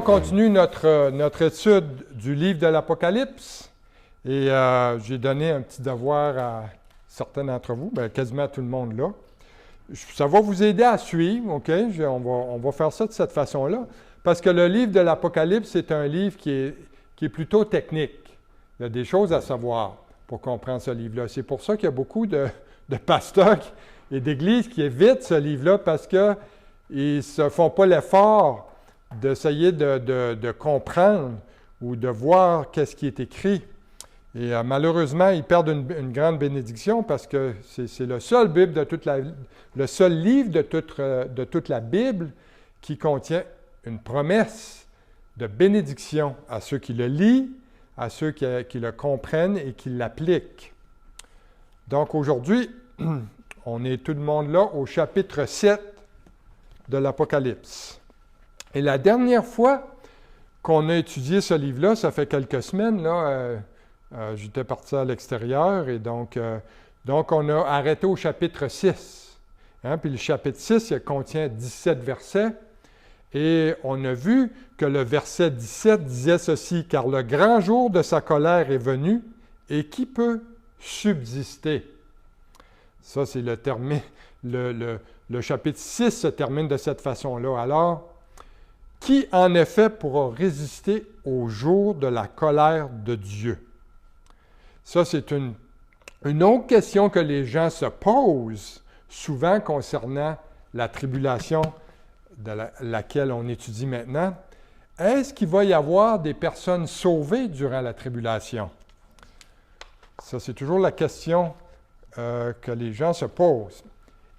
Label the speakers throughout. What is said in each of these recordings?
Speaker 1: on continue notre étude du livre de l'Apocalypse. Et j'ai donné un petit devoir à certains d'entre vous, bien, quasiment à tout le monde là. Ça va vous aider à suivre, OK? On va faire ça de cette façon-là. Parce que le livre de l'Apocalypse, c'est un livre qui est plutôt technique. Il y a des choses à savoir pour comprendre ce livre-là. C'est pour ça qu'il y a beaucoup de pasteurs et d'églises qui évitent ce livre-là parce qu'ils ne se font pas l'effort d'essayer de comprendre ou de voir qu'est-ce qui est écrit. Et malheureusement, ils perdent une grande bénédiction parce que c'est le seul le seul livre de toute la Bible qui contient une promesse de bénédiction à ceux qui le lisent, à ceux qui le comprennent et qui l'appliquent. Donc aujourd'hui, on est tout le monde là au chapitre 7 de l'Apocalypse. Et la dernière fois qu'on a étudié ce livre-là, ça fait quelques semaines, là, j'étais parti à l'extérieur et donc on a arrêté au chapitre 6. Hein? Puis le chapitre 6, il contient 17 versets. Et on a vu que le verset 17 disait ceci, « Car le grand jour de sa colère est venu, et qui peut subsister? » Ça, c'est le chapitre 6 se termine de cette façon-là. Alors, qui en effet pourra résister au jour de la colère de Dieu? Ça, c'est une autre question que les gens se posent souvent concernant la tribulation de laquelle on étudie maintenant. Est-ce qu'il va y avoir des personnes sauvées durant la tribulation? Ça, c'est toujours la question que les gens se posent.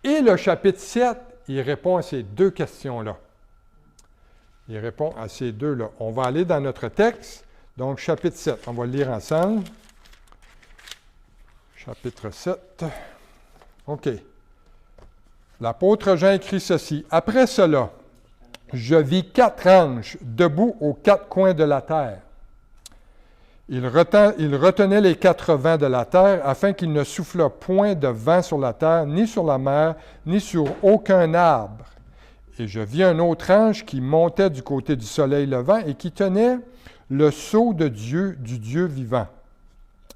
Speaker 1: Et le chapitre 7, il répond à ces deux questions-là. Il répond à ces deux-là. On va aller dans notre texte. Donc, chapitre 7, on va le lire ensemble. Chapitre 7. OK. L'apôtre Jean écrit ceci. « Après cela, je vis 4 anges debout aux 4 coins de la terre. Ils retenaient les 4 vents de la terre afin qu'il ne soufflât point de vent sur la terre, ni sur la mer, ni sur aucun arbre. Et je vis un autre ange qui montait du côté du soleil levant et qui tenait le sceau de Dieu, du Dieu vivant.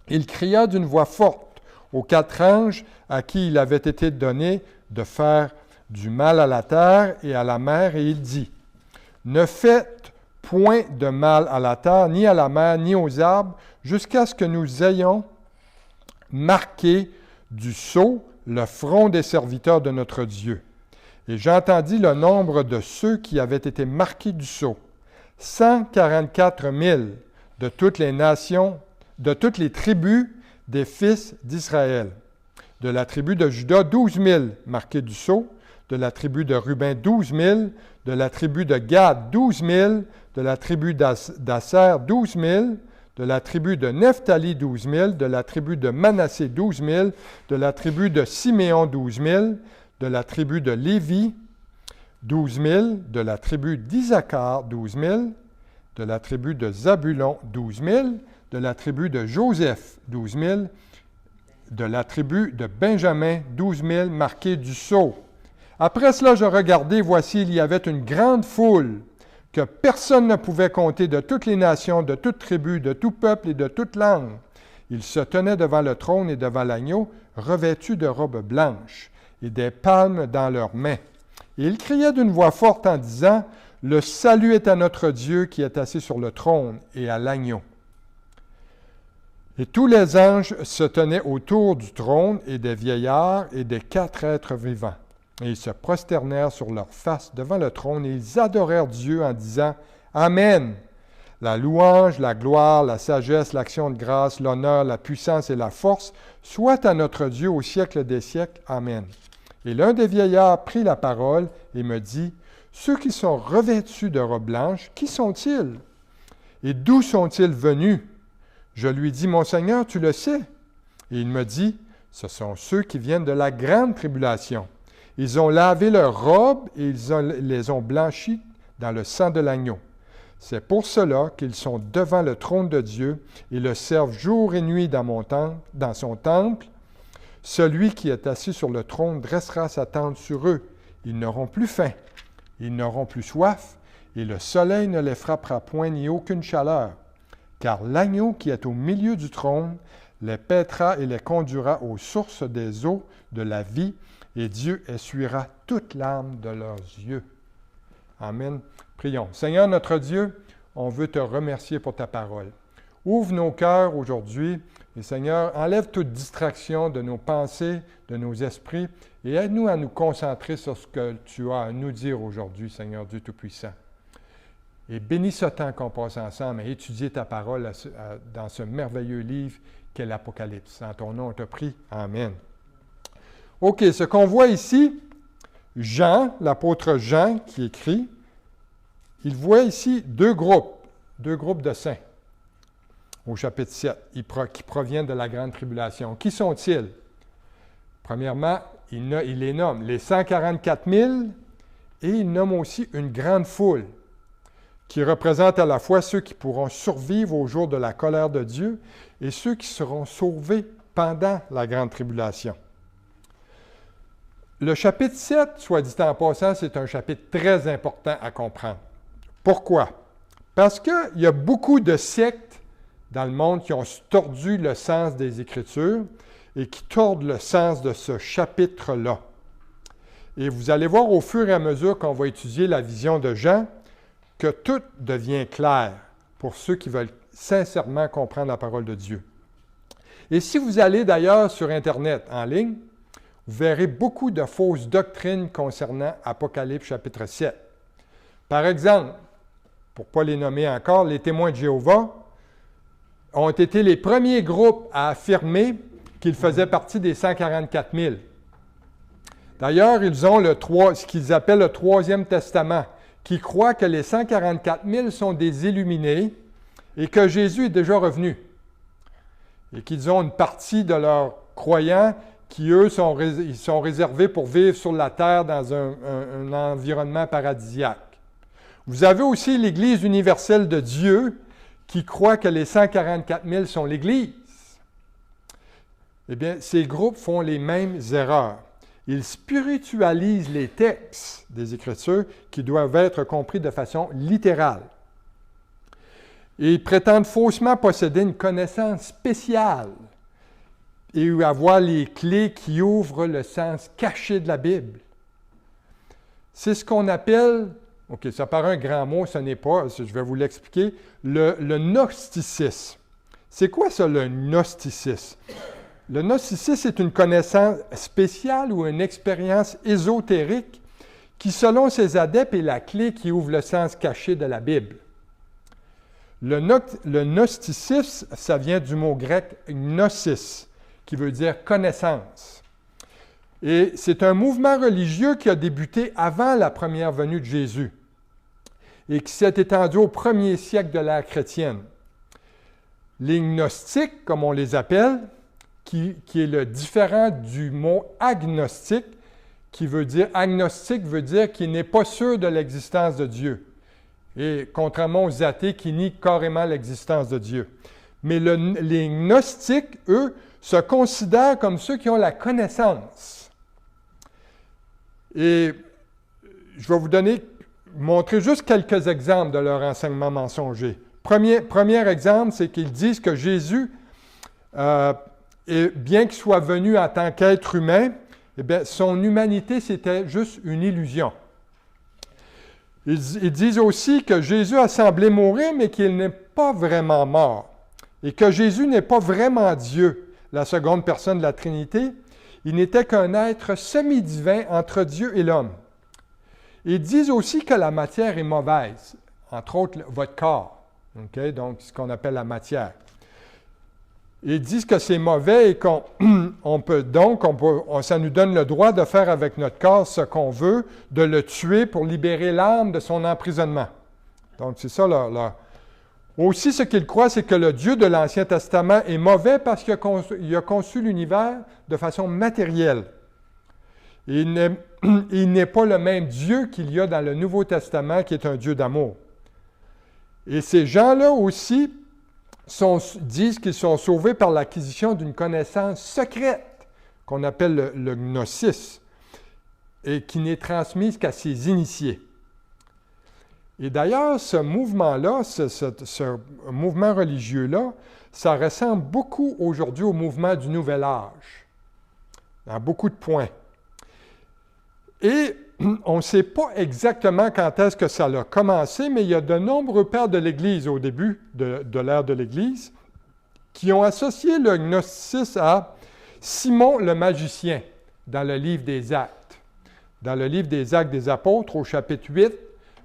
Speaker 1: Il cria d'une voix forte aux 4 anges à qui il avait été donné de faire du mal à la terre et à la mer, et il dit, « Ne faites point de mal à la terre, ni à la mer, ni aux arbres, jusqu'à ce que nous ayons marqué du sceau le front des serviteurs de notre Dieu. » Et j'entendis le nombre de ceux qui avaient été marqués du sceau, 144 000 de toutes les nations, de toutes les tribus des fils d'Israël. De la tribu de Juda, 12 000 marqués du sceau, de la tribu de Ruben, 12 000, de la tribu de Gad, 12 000, de la tribu d'Asser, 12 000, de la tribu de Nephtali, 12 000, de la tribu de Manassé, 12 000, de la tribu de Siméon, 12 000, de la tribu de Lévi, 12 000, de la tribu d'Isaacar, 12 000, de la tribu de Zabulon, 12 000, de la tribu de Joseph, 12 000, de la tribu de Benjamin, 12 000 marqués du sceau. Après cela, je regardai, voici, il y avait une grande foule que personne ne pouvait compter de toutes les nations, de toutes tribus, de tout peuple et de toute langue. Ils se tenaient devant le trône et devant l'agneau, revêtus de robes blanches et des palmes dans leurs mains. Et ils criaient d'une voix forte en disant, « Le salut est à notre Dieu qui est assis sur le trône et à l'agneau. » Et tous les anges se tenaient autour du trône et des vieillards et des 4 êtres vivants. Et ils se prosternèrent sur leurs faces devant le trône et ils adorèrent Dieu en disant « Amen. La louange, la gloire, la sagesse, l'action de grâce, l'honneur, la puissance et la force soient à notre Dieu au siècle des siècles. Amen. » Et l'un des vieillards prit la parole et me dit « Ceux qui sont revêtus de robes blanches, qui sont-ils? Et d'où sont-ils venus? » Je lui dis, « Mon Seigneur, tu le sais. » Et il me dit, « Ce sont ceux qui viennent de la grande tribulation. Ils ont lavé leurs robes et les ont blanchies dans le sang de l'agneau. C'est pour cela qu'ils sont devant le trône de Dieu et le servent jour et nuit dans son temple. Celui qui est assis sur le trône dressera sa tente sur eux. Ils n'auront plus faim, ils n'auront plus soif, et le soleil ne les frappera point ni aucune chaleur, car l'agneau qui est au milieu du trône les paîtra et les conduira aux sources des eaux de la vie, et Dieu essuiera toute larme de leurs yeux. Amen. Prions. Seigneur notre Dieu, on veut te remercier pour ta parole. Ouvre nos cœurs aujourd'hui et Seigneur, enlève toute distraction de nos pensées, de nos esprits et aide-nous à nous concentrer sur ce que tu as à nous dire aujourd'hui, Seigneur Dieu Tout-Puissant. Et bénis ce temps qu'on passe ensemble à étudier ta parole dans ce merveilleux livre qu'est l'Apocalypse. En ton nom, on te prie. Amen. OK, ce qu'on voit ici, Jean, l'apôtre Jean qui écrit, il voit ici deux groupes de saints au chapitre 7, qui proviennent de la grande tribulation. Qui sont-ils? Premièrement, il les nomme les 144 000 et il nomme aussi une grande foule qui représente à la fois ceux qui pourront survivre au jour de la colère de Dieu et ceux qui seront sauvés pendant la grande tribulation. Le chapitre 7, soit dit en passant, c'est un chapitre très important à comprendre. Pourquoi? Parce qu'il y a beaucoup de sectes dans le monde qui ont tordu le sens des Écritures et qui tordent le sens de ce chapitre-là. Et vous allez voir au fur et à mesure qu'on va étudier la vision de Jean que tout devient clair pour ceux qui veulent sincèrement comprendre la parole de Dieu. Et si vous allez d'ailleurs sur Internet en ligne, vous verrez beaucoup de fausses doctrines concernant Apocalypse chapitre 7. Par exemple, pour ne pas les nommer encore, les témoins de Jéhovah ont été les premiers groupes à affirmer qu'ils faisaient partie des 144 000. D'ailleurs, ils ont ce qu'ils appellent le Troisième Testament, qui croit que les 144 000 sont des illuminés et que Jésus est déjà revenu. Et qu'ils ont une partie de leurs croyants qui, eux, sont réservés pour vivre sur la terre dans un environnement paradisiaque. Vous avez aussi l'Église universelle de Dieu qui croit que les 144 000 sont l'Église. Eh bien, ces groupes font les mêmes erreurs. Ils spiritualisent les textes des Écritures qui doivent être compris de façon littérale. Et ils prétendent faussement posséder une connaissance spéciale et avoir les clés qui ouvrent le sens caché de la Bible. C'est ce qu'on appelle, OK, ça paraît un grand mot, ce n'est pas, je vais vous l'expliquer, le gnosticisme. C'est quoi ça, le gnosticisme? Le gnosticisme, c'est une connaissance spéciale ou une expérience ésotérique qui, selon ses adeptes, est la clé qui ouvre le sens caché de la Bible. Le gnosticisme, ça vient du mot grec gnosis, qui veut dire connaissance. Et c'est un mouvement religieux qui a débuté avant la première venue de Jésus et qui s'est étendu au premier siècle de l'ère chrétienne. Les gnostiques, comme on les appelle, qui est le différent du mot agnostique, qui veut dire, agnostique veut dire qu'il n'est pas sûr de l'existence de Dieu. Et contrairement aux athées qui nient carrément l'existence de Dieu. Mais les gnostiques, eux, se considèrent comme ceux qui ont la connaissance. Et je vais montrer juste quelques exemples de leur enseignement mensonger. Premier exemple, c'est qu'ils disent que Jésus, bien qu'il soit venu en tant qu'être humain, eh bien, son humanité, c'était juste une illusion. Ils disent aussi que Jésus a semblé mourir, mais qu'il n'est pas vraiment mort. Et que Jésus n'est pas vraiment Dieu, la seconde personne de la Trinité. Il n'était qu'un être semi-divin entre Dieu et l'homme. Ils disent aussi que la matière est mauvaise, entre autres votre corps, okay? Donc ce qu'on appelle la matière. Ils disent que c'est mauvais et ça nous donne le droit de faire avec notre corps ce qu'on veut, de le tuer pour libérer l'âme de son emprisonnement. Donc c'est ça Aussi, ce qu'ils croient, c'est que le Dieu de l'Ancien Testament est mauvais parce qu'il a conçu l'univers de façon matérielle. Il n'est pas le même Dieu qu'il y a dans le Nouveau Testament, qui est un Dieu d'amour. Et ces gens-là aussi disent qu'ils sont sauvés par l'acquisition d'une connaissance secrète, qu'on appelle le gnosis, et qui n'est transmise qu'à ses initiés. Et d'ailleurs, ce mouvement-là, ce mouvement religieux-là, ça ressemble beaucoup aujourd'hui au mouvement du Nouvel Âge, dans beaucoup de points. Et on ne sait pas exactement quand est-ce que ça a commencé, mais il y a de nombreux pères de l'Église au début de l'ère de l'Église qui ont associé le gnosticisme à Simon le magicien dans le livre des Actes. Dans le livre des Actes des Apôtres, au chapitre 8,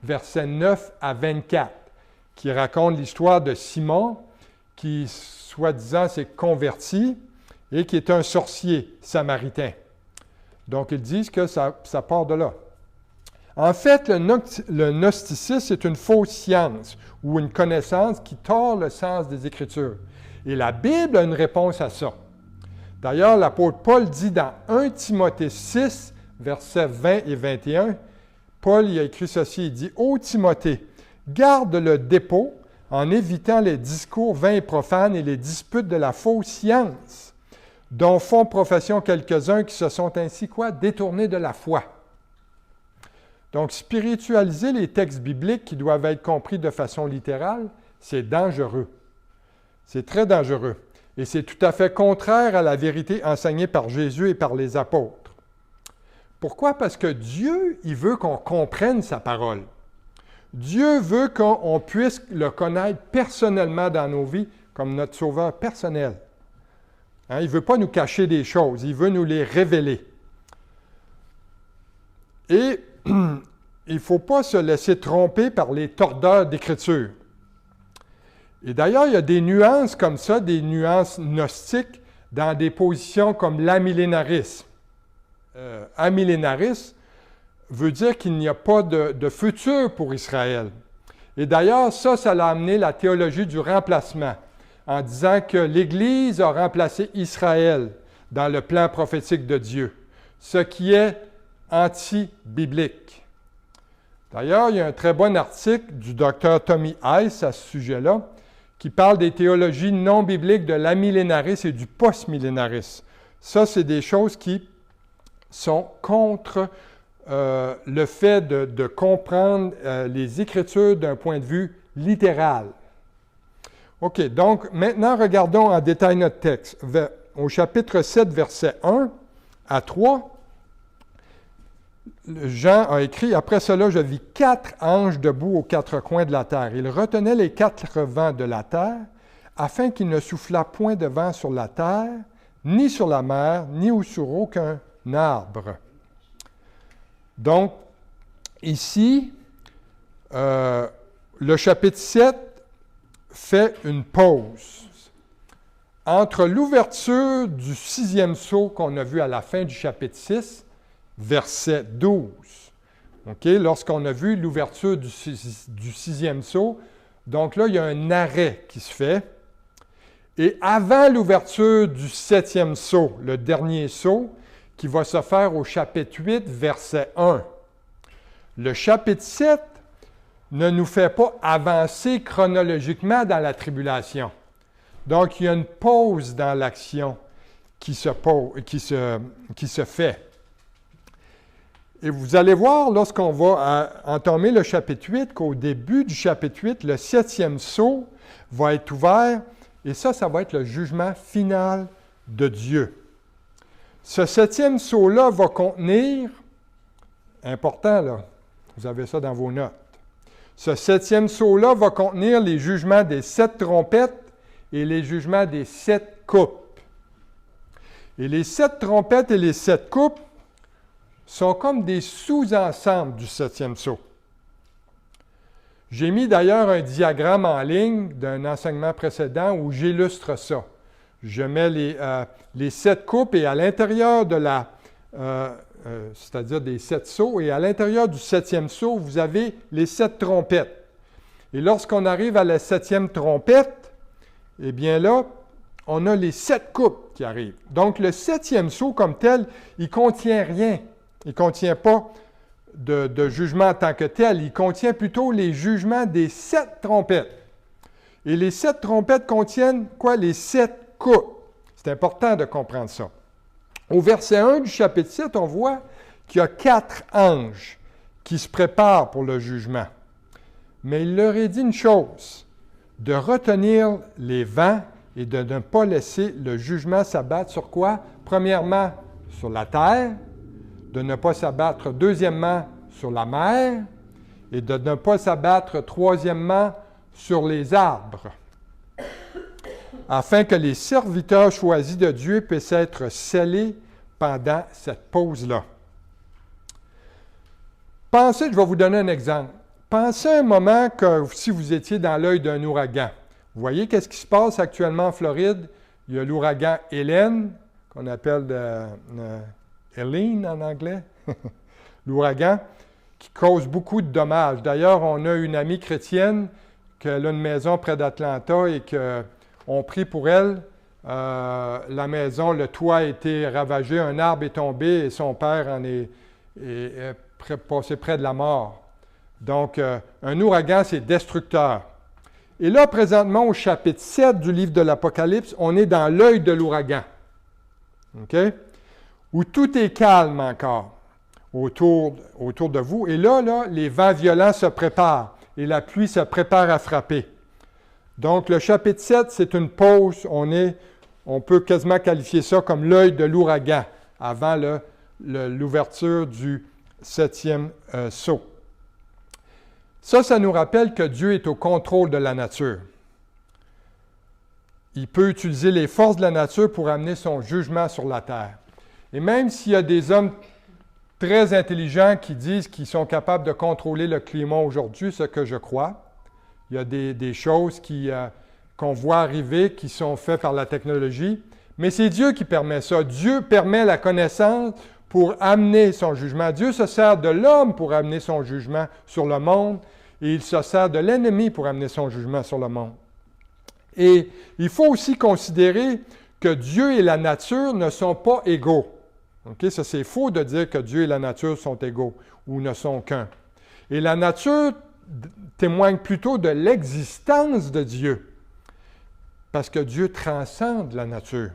Speaker 1: versets 9 à 24, qui raconte l'histoire de Simon qui, soi-disant, s'est converti et qui est un sorcier samaritain. Donc, ils disent que ça part de là. En fait, le gnosticisme est une fausse science ou une connaissance qui tord le sens des Écritures. Et la Bible a une réponse à ça. D'ailleurs, l'apôtre Paul dit dans 1 Timothée 6, versets 20 et 21, Paul y a écrit ceci, il dit « Ô Timothée, garde le dépôt en évitant les discours vains et profanes et les disputes de la fausse science, dont font profession quelques-uns qui se sont ainsi, détournés de la foi. » Donc, spiritualiser les textes bibliques qui doivent être compris de façon littérale, c'est dangereux. C'est très dangereux. Et c'est tout à fait contraire à la vérité enseignée par Jésus et par les apôtres. Pourquoi? Parce que Dieu, il veut qu'on comprenne sa parole. Dieu veut qu'on puisse le connaître personnellement dans nos vies comme notre sauveur personnel. Il ne veut pas nous cacher des choses, il veut nous les révéler. Et il ne faut pas se laisser tromper par les tordeurs d'Écriture. Et d'ailleurs, il y a des nuances comme ça, des nuances gnostiques, dans des positions comme l'amillénarisme. Amillénarisme veut dire qu'il n'y a pas de futur pour Israël. Et d'ailleurs, ça l'a amené la théologie du remplacement, en disant que l'Église a remplacé Israël dans le plan prophétique de Dieu, ce qui est anti-biblique. D'ailleurs, il y a un très bon article du docteur Tommy Heiss à ce sujet-là, qui parle des théologies non bibliques de l'amillénarisme et du post-millénarisme. Ça, c'est des choses qui sont contre le fait de comprendre les Écritures d'un point de vue littéral. OK, donc maintenant, regardons en détail notre texte. Au chapitre 7, versets 1 à 3, Jean a écrit, « Après cela, je vis 4 anges debout aux 4 coins de la terre. Ils retenaient les 4 vents de la terre, afin qu'il ne soufflât point de vent sur la terre, ni sur la mer, ni sur aucun arbre. » Donc, ici, le chapitre 7 fait une pause entre l'ouverture du 6e sceau qu'on a vu à la fin du chapitre 6, verset 12. Okay? Lorsqu'on a vu l'ouverture du 6e sceau, donc là, il y a un arrêt qui se fait. Et avant l'ouverture du 7e sceau, le dernier sceau, qui va se faire au chapitre 8, verset 1. Le chapitre 7 ne nous fait pas avancer chronologiquement dans la tribulation. Donc, il y a une pause dans l'action qui se fait. Et vous allez voir, lorsqu'on va entamer le chapitre 8, qu'au début du chapitre 8, le 7e sceau va être ouvert, et ça va être le jugement final de Dieu. Ce 7e sceau-là va contenir, important là, vous avez ça dans vos notes, ce 7e sceau-là va contenir les jugements des 7 trompettes et les jugements des 7 coupes. Et les 7 trompettes et les 7 coupes sont comme des sous-ensembles du 7e sceau. J'ai mis d'ailleurs un diagramme en ligne d'un enseignement précédent où j'illustre ça. Je mets les 7 coupes et à l'intérieur de c'est-à-dire des 7 sceaux, et à l'intérieur du 7e sceau, vous avez les 7 trompettes. Et lorsqu'on arrive à la 7e trompette, eh bien là, on a les 7 coupes qui arrivent. Donc le 7e sceau comme tel, il ne contient rien. Il ne contient pas de jugement en tant que tel, il contient plutôt les jugements des 7 trompettes. Et les 7 trompettes contiennent quoi? Les 7 coupes. C'est important de comprendre ça. Au verset 1 du chapitre 7, on voit qu'il y a 4 anges qui se préparent pour le jugement. mais il leur est dit une chose, de retenir les vents et de ne pas laisser le jugement s'abattre sur quoi? Premièrement, sur la terre, de ne pas s'abattre, deuxièmement, sur la mer, et de ne pas s'abattre, troisièmement, sur les arbres, afin que les serviteurs choisis de Dieu puissent être scellés pendant cette pause-là. Pensez, je vais vous donner un exemple. Pensez un moment que si vous étiez dans l'œil d'un ouragan. Vous voyez qu'est-ce qui se passe actuellement en Floride? Il y a l'ouragan Hélène, qu'on appelle Helene en anglais, l'ouragan, qui cause beaucoup de dommages. D'ailleurs, on a une amie chrétienne qui a une maison près d'Atlanta et qu'on prie pour elle. La maison, le toit a été ravagé, un arbre est tombé et son père en est passé près de la mort. Donc, un ouragan, c'est destructeur. Et là, présentement, au chapitre 7 du livre de l'Apocalypse, on est dans l'œil de l'ouragan, OK? Où tout est calme encore autour de vous. Et là, les vents violents se préparent et la pluie se prépare à frapper. Donc, le chapitre 7, c'est une pause. On peut quasiment qualifier ça comme l'œil de l'ouragan avant l'ouverture du 7e sceau. Ça nous rappelle que Dieu est au contrôle de la nature. Il peut utiliser les forces de la nature pour amener son jugement sur la terre. Et même s'il y a des hommes très intelligents qui disent qu'ils sont capables de contrôler le climat aujourd'hui, ce que je crois, il y a des choses qu'on voit arriver qui sont faites par la technologie, mais c'est Dieu qui permet ça. Dieu permet la connaissance pour amener son jugement. Dieu se sert de l'homme pour amener son jugement sur le monde et il se sert de l'ennemi pour amener son jugement sur le monde. Et il faut aussi considérer que Dieu et la nature ne sont pas égaux. Okay? Ça, c'est faux de dire que Dieu et la nature sont égaux ou ne sont qu'un. Et la nature témoigne plutôt de l'existence de Dieu, parce que Dieu transcende la nature.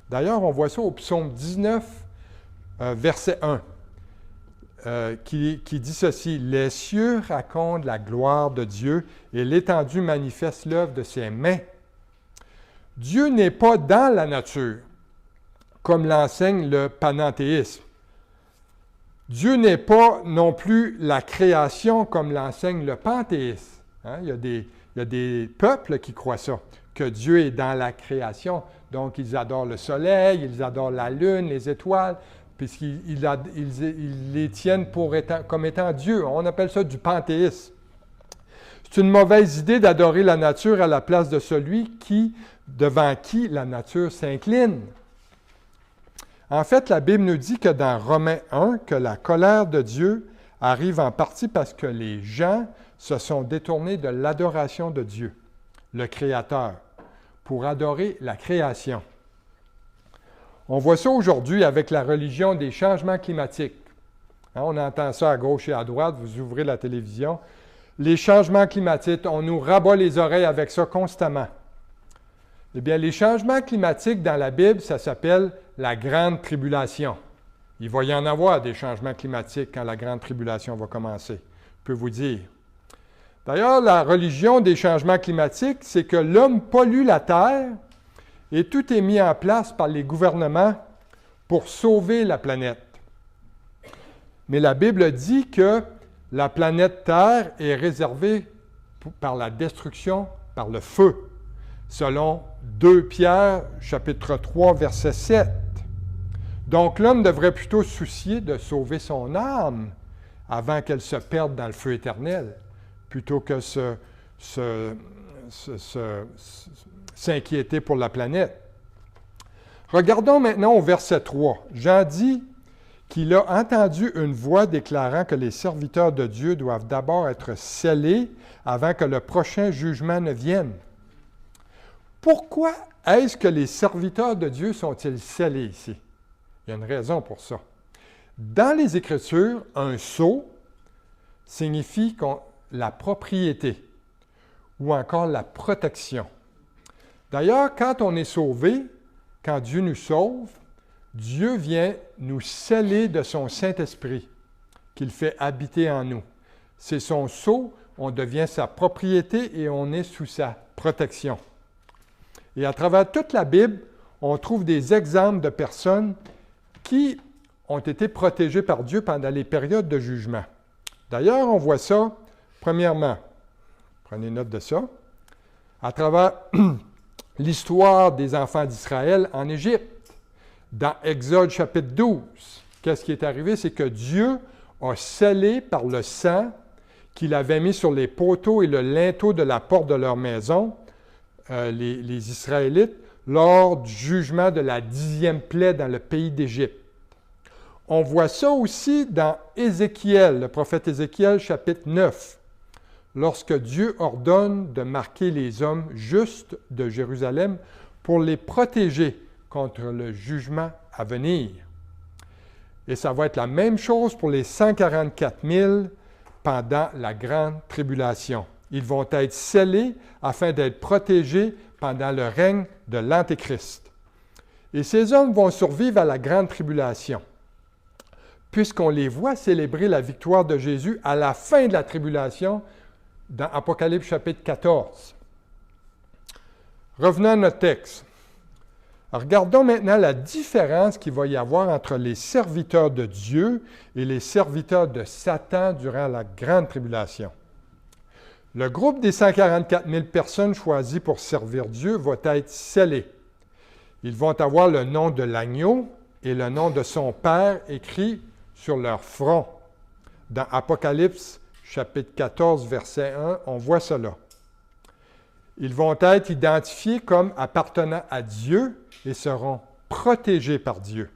Speaker 1: D'ailleurs, on voit ça au psaume 19, verset 1, qui dit ceci, « Les cieux racontent la gloire de Dieu et l'étendue manifeste l'œuvre de ses mains. » Dieu n'est pas dans la nature, comme l'enseigne le panenthéisme. Dieu n'est pas non plus la création, comme l'enseigne le panthéisme. Hein? Il y a des peuples qui croient ça, que Dieu est dans la création. Donc, ils adorent le soleil, ils adorent la lune, les étoiles, puisqu'ils les tiennent comme étant Dieu. On appelle ça du panthéisme. C'est une mauvaise idée d'adorer la nature à la place de celui devant qui la nature s'incline. En fait, la Bible nous dit que dans Romains 1, que la colère de Dieu arrive en partie parce que les gens se sont détournés de l'adoration de Dieu, le Créateur, pour adorer la création. On voit ça aujourd'hui avec la religion des changements climatiques. Hein, on entend ça à gauche et à droite, vous ouvrez la télévision. Les changements climatiques, on nous rabat les oreilles avec ça constamment. Eh bien, les changements climatiques dans la Bible, ça s'appelle la Grande Tribulation. Il va y en avoir des changements climatiques quand la Grande Tribulation va commencer, je peux vous dire. D'ailleurs, la religion des changements climatiques, c'est que l'homme pollue la Terre et tout est mis en place par les gouvernements pour sauver la planète. Mais la Bible dit que la planète Terre est réservée par la destruction, par le feu, selon 2 Pierre, chapitre 3, verset 7. Donc, l'homme devrait plutôt se soucier de sauver son âme avant qu'elle se perde dans le feu éternel, plutôt que s'inquiéter pour la planète. Regardons maintenant au verset 3. Jean dit qu'il a entendu une voix déclarant que les serviteurs de Dieu doivent d'abord être scellés avant que le prochain jugement ne vienne. Pourquoi est-ce que les serviteurs de Dieu sont-ils scellés ici? Il y a une raison pour ça. Dans les Écritures, un sceau signifie la propriété ou encore la protection. D'ailleurs, quand on est sauvé, quand Dieu nous sauve, Dieu vient nous sceller de son Saint-Esprit qu'il fait habiter en nous. c'est son sceau, on devient sa propriété et on est sous sa protection. Et à travers toute la Bible, on trouve des exemples de personnes qui ont été protégées par Dieu pendant les périodes de jugement. D'ailleurs, on voit ça, premièrement, prenez note de ça, à travers l'histoire des enfants d'Israël en Égypte. Dans Exode chapitre 12, qu'est-ce qui est arrivé? C'est que Dieu a scellé par le sang qu'il avait mis sur les poteaux et le linteau de la porte de leur maison, les Israélites, lors du jugement de la 10e plaie dans le pays d'Égypte. On voit ça aussi dans Ézéchiel, le prophète Ézéchiel, chapitre 9, lorsque Dieu ordonne de marquer les hommes justes de Jérusalem pour les protéger contre le jugement à venir. Et ça va être la même chose pour les 144 000 pendant la grande tribulation. Ils vont être scellés afin d'être protégés pendant le règne de l'Antéchrist. Et ces hommes vont survivre à la grande tribulation, puisqu'on les voit célébrer la victoire de Jésus à la fin de la tribulation dans Apocalypse chapitre 14. Revenons à notre texte. Regardons maintenant la différence qu'il va y avoir entre les serviteurs de Dieu et les serviteurs de Satan durant la grande tribulation. Le groupe des 144 000 personnes choisies pour servir Dieu va être scellé. Ils vont avoir le nom de l'agneau et le nom de son Père écrit sur leur front. Dans Apocalypse chapitre 14, verset 1, on voit cela. Ils vont être identifiés comme appartenant à Dieu et seront protégés par Dieu.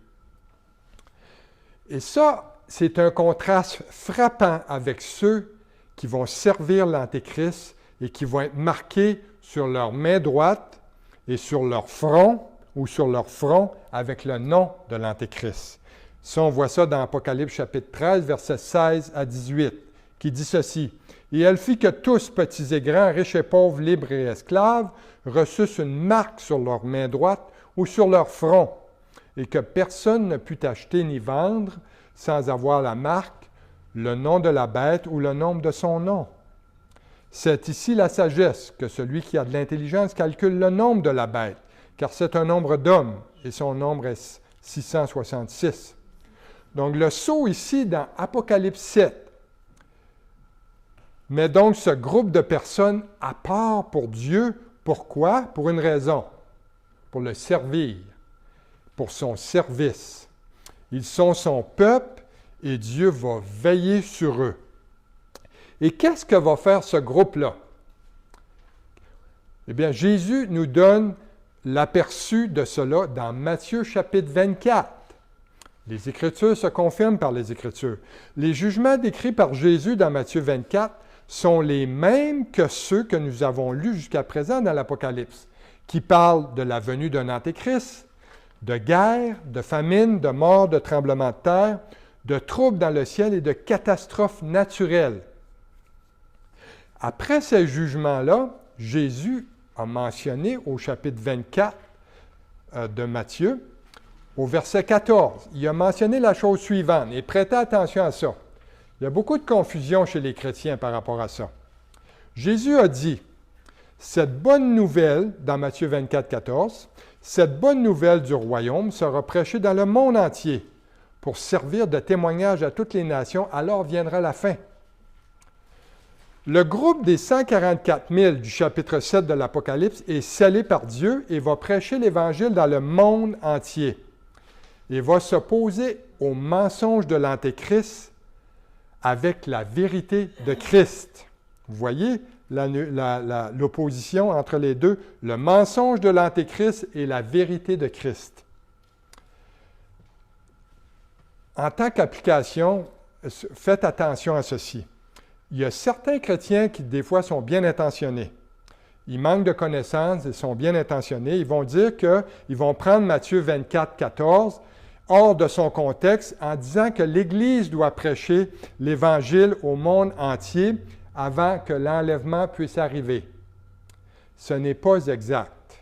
Speaker 1: Et ça, c'est un contraste frappant avec ceux qui vont servir l'Antéchrist et qui vont être marqués sur leur main droite et sur leur front ou sur leur front avec le nom de l'Antéchrist. Ça, on voit ça dans Apocalypse chapitre 13, versets 16 à 18, qui dit ceci. « Et elle fit que tous, petits et grands, riches et pauvres, libres et esclaves, reçussent une marque sur leur main droite ou sur leur front, et que personne ne put acheter ni vendre sans avoir la marque, le nom de la bête ou le nombre de son nom. C'est ici la sagesse, que celui qui a de l'intelligence calcule le nombre de la bête, car c'est un nombre d'hommes, et son nombre est 666. » Donc le sceau ici dans Apocalypse 7 met donc ce groupe de personnes à part pour Dieu. Pourquoi? Pour une raison. Pour le servir, pour son service. Ils sont son peuple et Dieu va veiller sur eux. Et qu'est-ce que va faire ce groupe-là? Eh bien, Jésus nous donne l'aperçu de cela dans Matthieu chapitre 24. Les Écritures se confirment par les Écritures. Les jugements décrits par Jésus dans Matthieu 24 sont les mêmes que ceux que nous avons lus jusqu'à présent dans l'Apocalypse, qui parlent de la venue d'un Antéchrist, de guerre, de famine, de mort, de tremblement de terre, de troubles dans le ciel et de catastrophes naturelles. Après ces jugements-là, Jésus a mentionné au chapitre 24 de Matthieu, au verset 14, il a mentionné la chose suivante, et prêtez attention à ça. Il y a beaucoup de confusion chez les chrétiens par rapport à ça. Jésus a dit, cette bonne nouvelle, dans Matthieu 24, 14, cette bonne nouvelle du royaume sera prêchée dans le monde entier pour servir de témoignage à toutes les nations, alors viendra la fin. Le groupe des 144 000 du chapitre 7 de l'Apocalypse est scellé par Dieu et va prêcher l'Évangile dans le monde entier. Et va s'opposer au mensonge de l'Antéchrist avec la vérité de Christ. Vous voyez l'opposition entre les deux, le mensonge de l'Antéchrist et la vérité de Christ. En tant qu'application, faites attention à ceci. Il y a certains chrétiens qui, des fois, sont bien intentionnés. Ils manquent de connaissances, ils sont bien intentionnés. Ils vont dire qu'ils vont prendre Matthieu 24, 14, hors de son contexte, en disant que l'Église doit prêcher l'Évangile au monde entier avant que l'enlèvement puisse arriver. Ce n'est pas exact.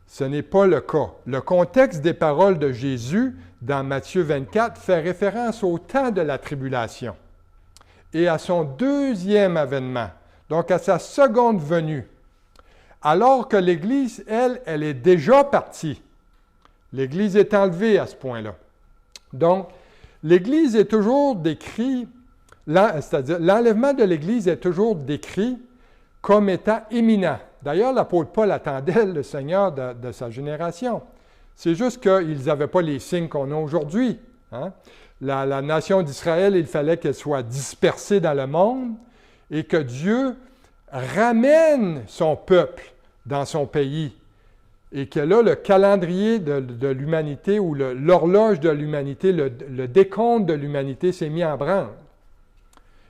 Speaker 1: Ce n'est pas le cas. Le contexte des paroles de Jésus dans Matthieu 24 fait référence au temps de la tribulation. et à son deuxième avènement, donc à sa seconde venue, alors que l'Église, elle est déjà partie. L'Église est enlevée à ce point-là. Donc, l'Église est toujours décrite, c'est-à-dire l'enlèvement de l'Église est toujours décrit comme étant imminent. D'ailleurs, l'apôtre Paul attendait le Seigneur de sa génération. C'est juste qu'ils n'avaient pas les signes qu'on a aujourd'hui. Hein? La nation d'Israël, il fallait qu'elle soit dispersée dans le monde et que Dieu ramène son peuple dans son pays. Et que là, le calendrier de l'humanité ou l'horloge de l'humanité, le décompte de l'humanité s'est mis en branle.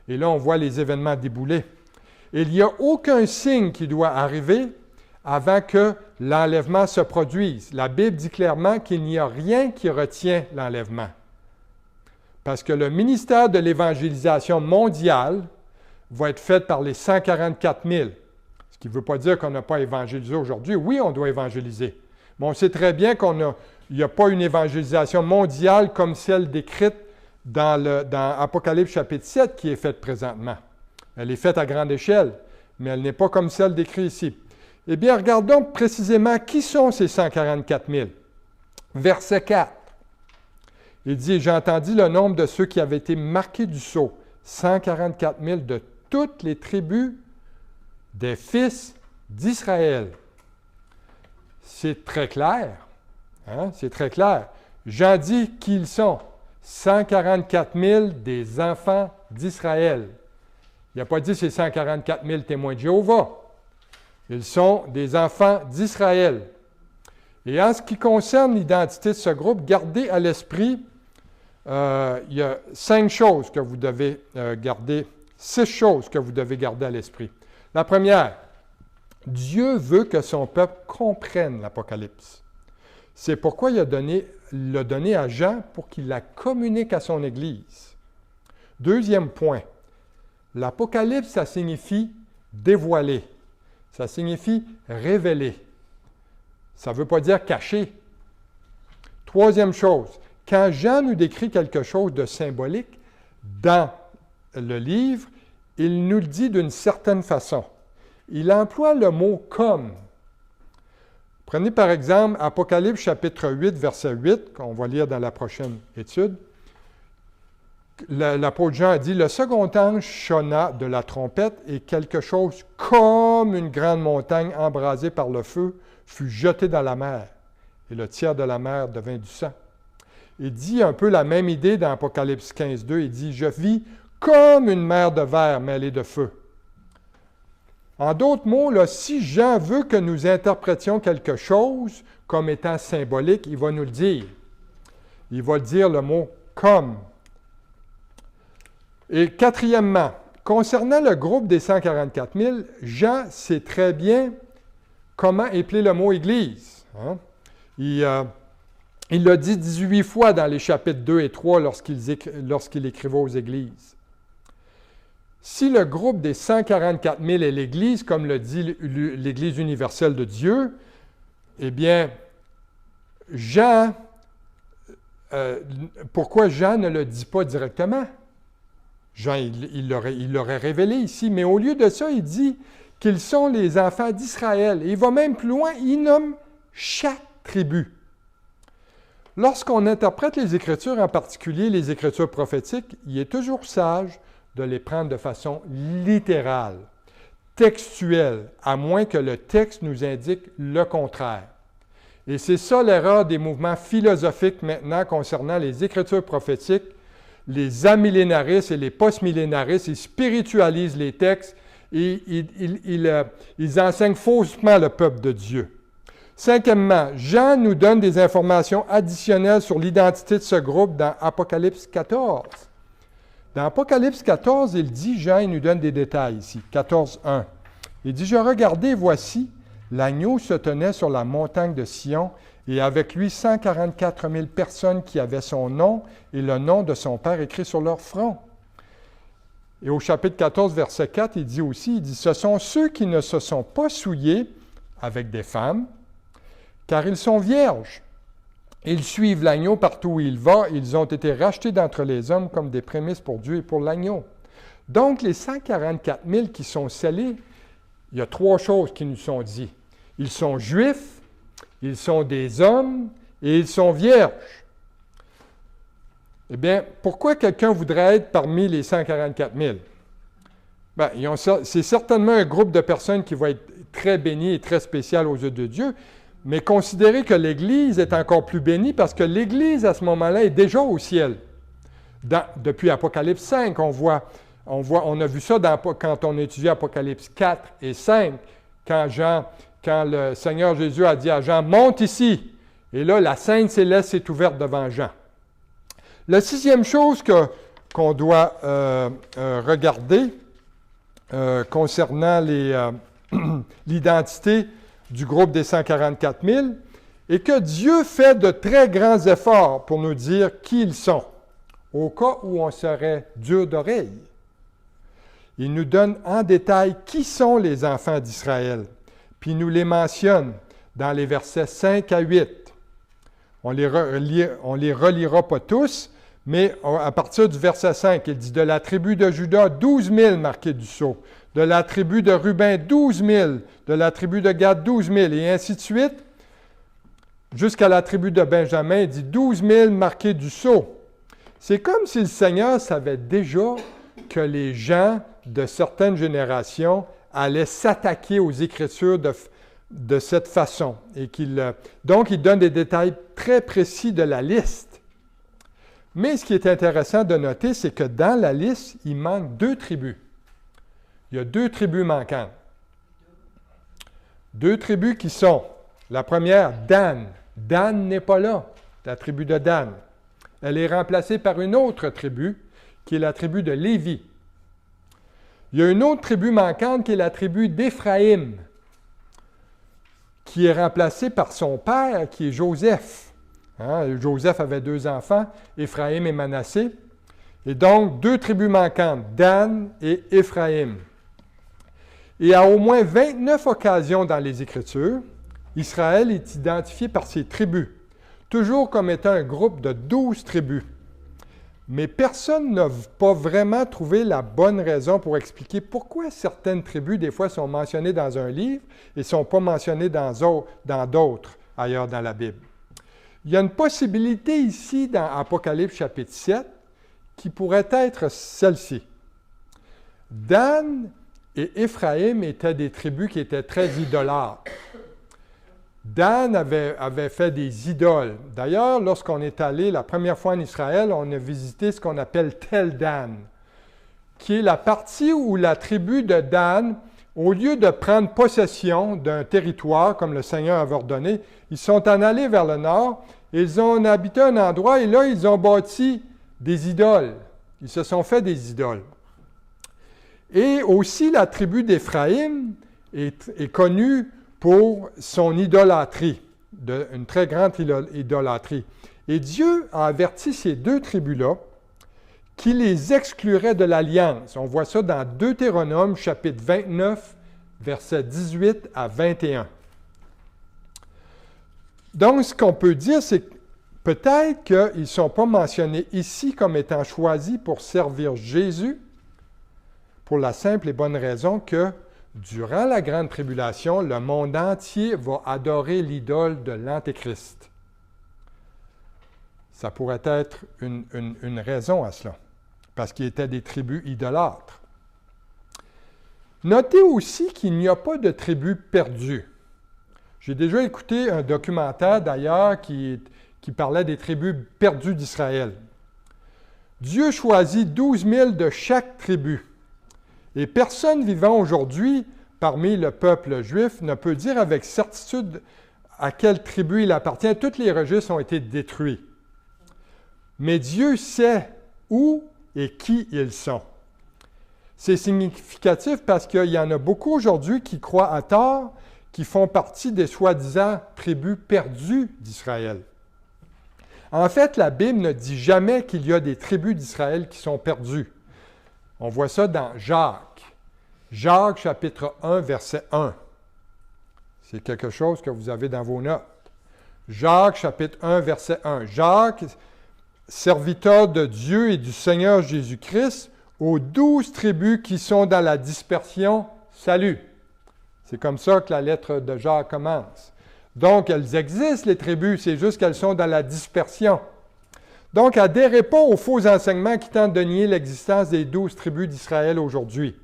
Speaker 1: Et là, on voit les événements débouler. Et il n'y a aucun signe qui doit arriver avant que l'enlèvement se produise. La Bible dit clairement qu'il n'y a rien qui retient l'enlèvement. Parce que le ministère de l'évangélisation mondiale va être fait par les 144 000. Ce qui ne veut pas dire qu'on n'a pas évangélisé aujourd'hui. Oui, on doit évangéliser. Mais on sait très bien qu'il n'y a pas une évangélisation mondiale comme celle décrite dans Apocalypse chapitre 7 qui est faite présentement. Elle est faite à grande échelle, mais elle n'est pas comme celle décrite ici. Eh bien, regardons précisément qui sont ces 144 000. Verset 4. Il dit, « J'ai entendu le nombre de ceux qui avaient été marqués du sceau, 144 000 de toutes les tribus des fils d'Israël. » C'est très clair. Hein? C'est très clair. Jean dit qui ils sont. 144 000 des enfants d'Israël. Il n'a pas dit c'est 144 000 témoins de Jéhovah. Ils sont des enfants d'Israël. Et en ce qui concerne l'identité de ce groupe, gardez à l'esprit, il y a 5 choses que vous devez garder, 6 choses que vous devez garder à l'esprit. La première, Dieu veut que son peuple comprenne l'Apocalypse. C'est pourquoi il l'a donné à Jean pour qu'il la communique à son Église. Deuxième point, l'Apocalypse, ça signifie dévoiler. Ça signifie révéler. Ça ne veut pas dire cacher. Troisième chose, quand Jean nous décrit quelque chose de symbolique dans le livre, il nous le dit d'une certaine façon. Il emploie le mot « comme ». Prenez par exemple Apocalypse chapitre 8, verset 8, qu'on va lire dans la prochaine étude. L'apôtre Jean a dit « Le second ange sonna de la trompette et quelque chose comme une grande montagne embrasée par le feu fut jeté dans la mer, et le tiers de la mer devint du sang. » Il dit un peu la même idée dans Apocalypse 15, 2. Il dit « Je vis comme une mer de verre mêlée de feu. » En d'autres mots, là, si Jean veut que nous interprétions quelque chose comme étant symbolique, il va nous le dire. Il va dire le mot « comme ». Et quatrièmement, concernant le groupe des 144 000, Jean sait très bien comment épeler le mot « Église ». Hein? Il l'a dit 18 fois dans les chapitres 2 et 3 lorsqu'il écrivait aux Églises. Si le groupe des 144 000 est l'Église, comme le dit l'Église universelle de Dieu, eh bien, pourquoi Jean ne le dit pas directement? Jean, il l'aurait révélé ici, mais au lieu de ça, il dit qu'ils sont les enfants d'Israël. Et il va même plus loin, il nomme chaque tribu. Lorsqu'on interprète les Écritures, en particulier les Écritures prophétiques, il est toujours sage de les prendre de façon littérale, textuelle, à moins que le texte nous indique le contraire. Et c'est ça l'erreur des mouvements philosophiques maintenant concernant les Écritures prophétiques. Les amillénaristes et les postmillénaristes, ils spiritualisent les textes et ils enseignent faussement le peuple de Dieu. Cinquièmement, Jean nous donne des informations additionnelles sur l'identité de ce groupe dans Apocalypse 14. Dans Apocalypse 14, il dit, Jean, il nous donne des détails ici, 14:1. Il dit, « Je regardais, voici, l'agneau se tenait sur la montagne de Sion, et avec lui 144 000 personnes qui avaient son nom et le nom de son Père écrit sur leur front. » Et au chapitre 14, verset 4, il dit aussi, « Ce sont ceux qui ne se sont pas souillés avec des femmes, car ils sont vierges. Ils suivent l'agneau partout où il va. Ils ont été rachetés d'entre les hommes comme des prémices pour Dieu et pour l'agneau. Donc, les 144 000 qui sont scellés, il y a 3 choses qui nous sont dites. Ils sont juifs, ils sont des hommes et ils sont vierges. Eh bien, pourquoi quelqu'un voudrait être parmi les 144 000? Bien, c'est certainement un groupe de personnes qui va être très béni et très spécial aux yeux de Dieu, mais considérez que l'Église est encore plus bénie parce que l'Église, à ce moment-là, est déjà au ciel. Depuis Apocalypse 5, on a vu ça quand on a étudié Apocalypse 4 et 5, quand le Seigneur Jésus a dit à Jean, « Monte ici », et là, la scène céleste est ouverte devant Jean. La 6e chose qu'on doit regarder concernant l'identité du groupe des 144 000 est que Dieu fait de très grands efforts pour nous dire qui ils sont, au cas où on serait dur d'oreille. Il nous donne en détail qui sont les enfants d'Israël, puis il nous les mentionne dans les versets 5 à 8. On les relira pas tous, mais à partir du verset 5, il dit « De la tribu de Juda, 12 000 marqués du sceau. De la tribu de Ruben, 12 000. De la tribu de Gad, 12 000. » Et ainsi de suite, jusqu'à la tribu de Benjamin, il dit « 12 000 marqués du sceau. » C'est comme si le Seigneur savait déjà que les gens de certaines générations allaient s'attaquer aux Écritures de cette façon. Donc, il donne des détails très précis de la liste. Mais ce qui est intéressant de noter, c'est que dans la liste, il manque 2 tribus. Il y a 2 tribus manquantes. 2 tribus qui sont, la première, Dan. Dan n'est pas là, la tribu de Dan. Elle est remplacée par une autre tribu, qui est la tribu de Lévi. Il y a une autre tribu manquante qui est la tribu d'Éphraïm, qui est remplacée par son père, qui est Joseph. Joseph avait 2 enfants, Éphraïm et Manassé. Et donc, 2 tribus manquantes, Dan et Éphraïm. Et à au moins 29 occasions dans les Écritures, Israël est identifié par ses tribus, toujours comme étant un groupe de 12 tribus. Mais personne n'a pas vraiment trouvé la bonne raison pour expliquer pourquoi certaines tribus, des fois, sont mentionnées dans un livre et ne sont pas mentionnées dans d'autres, ailleurs dans la Bible. Il y a une possibilité ici, dans Apocalypse chapitre 7, qui pourrait être celle-ci. Dan et Éphraïm étaient des tribus qui étaient très idolâtres. Dan avait fait des idoles. D'ailleurs, lorsqu'on est allé la première fois en Israël, on a visité ce qu'on appelle Tel Dan, qui est la partie où la tribu de Dan, au lieu de prendre possession d'un territoire, comme le Seigneur avait ordonné, ils sont en allés vers le nord, ils ont habité un endroit et là, ils ont bâti des idoles. Ils se sont fait des idoles. Et aussi, la tribu d'Éphraïm est connue pour son idolâtrie, une très grande idolâtrie. Et Dieu a averti ces 2 tribus-là qui les exclurait de l'alliance. On voit ça dans Deutéronome, chapitre 29, versets 18 à 21. Donc, ce qu'on peut dire, c'est que peut-être qu'ils ne sont pas mentionnés ici comme étant choisis pour servir Jésus, pour la simple et bonne raison que, durant la grande tribulation, le monde entier va adorer l'idole de l'Antéchrist. Ça pourrait être une raison à cela, parce qu'ils étaient des tribus idolâtres. Notez aussi qu'il n'y a pas de tribu perdue. J'ai déjà écouté un documentaire, d'ailleurs, qui parlait des tribus perdues d'Israël. Dieu choisit 12 000 de chaque tribu. Et personne vivant aujourd'hui parmi le peuple juif ne peut dire avec certitude à quelle tribu il appartient. Tous les registres ont été détruits. Mais Dieu sait où et qui ils sont. C'est significatif parce qu'il y en a beaucoup aujourd'hui qui croient à tort qui font partie des soi-disant tribus perdues d'Israël. En fait, la Bible ne dit jamais qu'il y a des tribus d'Israël qui sont perdues. On voit ça dans Jacques. Jacques, chapitre 1, verset 1. C'est quelque chose que vous avez dans vos notes. Jacques, chapitre 1, verset 1. Jacques, serviteur de Dieu et du Seigneur Jésus-Christ, aux 12 tribus qui sont dans la dispersion, salut. C'est comme ça que la lettre de Jacques commence. Donc, elles existent, les tribus, c'est juste qu'elles sont dans la dispersion. Donc, adhérez pas aux faux enseignements qui tentent de nier l'existence des 12 tribus d'Israël aujourd'hui.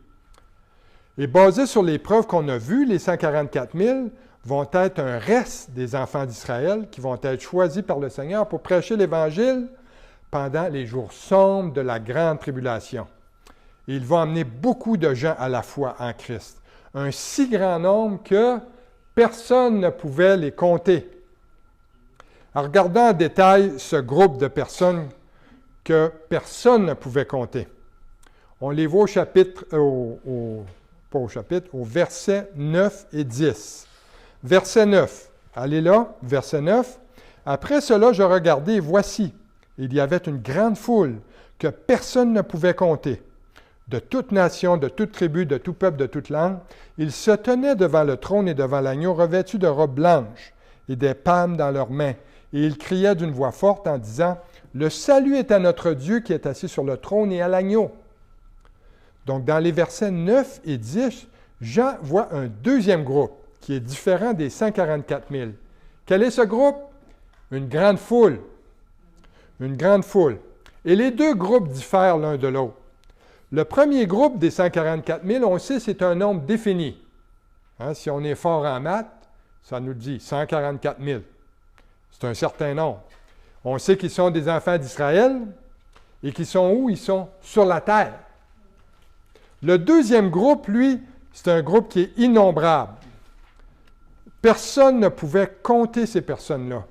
Speaker 1: Et basé sur les preuves qu'on a vues, les 144 000 vont être un reste des enfants d'Israël qui vont être choisis par le Seigneur pour prêcher l'Évangile pendant les jours sombres de la grande tribulation. Et il va amener beaucoup de gens à la foi en Christ. Un si grand nombre que personne ne pouvait les compter. En regardant en détail ce groupe de personnes que personne ne pouvait compter, on les voit au verset 9 et 10. Verset 9, allez là, verset 9. « Après cela, je regardai, et voici, il y avait une grande foule que personne ne pouvait compter. De toute nation, de toute tribu, de tout peuple, de toute langue, ils se tenaient devant le trône et devant l'agneau, revêtus de robes blanches et des palmes dans leurs mains. Et ils criaient d'une voix forte en disant, « Le salut est à notre Dieu qui est assis sur le trône et à l'agneau. » Donc, dans les versets 9 et 10, Jean voit un deuxième groupe qui est différent des 144 000. Quel est ce groupe? Une grande foule. Une grande foule. Et les deux groupes diffèrent l'un de l'autre. Le premier groupe des 144 000, on sait, c'est un nombre défini. Hein, si on est fort en maths, ça nous dit 144 000. C'est un certain nombre. On sait qu'ils sont des enfants d'Israël et qu'ils sont où? Ils sont sur la terre. Le deuxième groupe, lui, c'est un groupe qui est innombrable. Personne ne pouvait compter ces personnes-là.